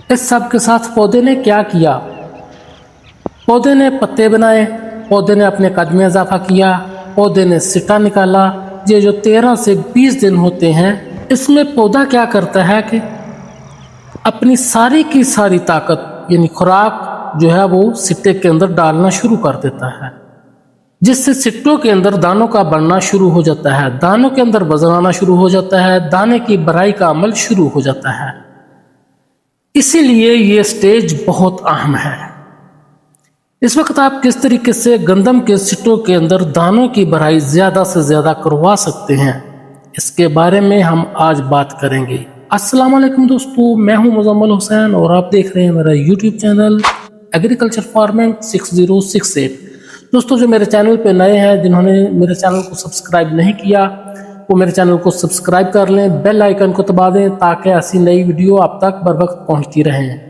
इस सब के साथ पौधे ने क्या किया? पौधे ने पत्ते बनाए, पौधे ने अपने कद में इजाफा किया, पौधे ने सिटा निकाला। ये जो 13 से 20 दिन होते हैं, इसमें पौधा क्या करता है कि अपनी सारी की सारी ताकत यानी खुराक जो है वो सिट्टे के अंदर डालना शुरू कर देता है, जिससे सिट्टों के अंदर दानों का बढ़ना शुरू हो जाता है, दानों के अंदर वजन आना शुरू हो जाता है, दाने की भराई का अमल शुरू हो जाता है। इसीलिए ये स्टेज बहुत अहम है। इस वक्त आप किस तरीके से गंदम के सिट्टों के अंदर दानों की भराई ज़्यादा से ज़्यादा करवा सकते हैं, इसके बारे में हम आज बात करेंगे। अस्सलाम वालेकुम दोस्तों, मैं हूं मुजम्मल हुसैन और आप देख रहे हैं मेरा यूट्यूब चैनल एग्रीकल्चर फार्मिंग 6068। दोस्तों, जो मेरे चैनल पे नए हैं, जिन्होंने मेरे चैनल को सब्सक्राइब नहीं किया, वो मेरे चैनल को सब्सक्राइब कर लें, बेल आइकन को दबा दें ताकि ऐसी नई वीडियो आप तक बर वक्त पहुँचती रहें।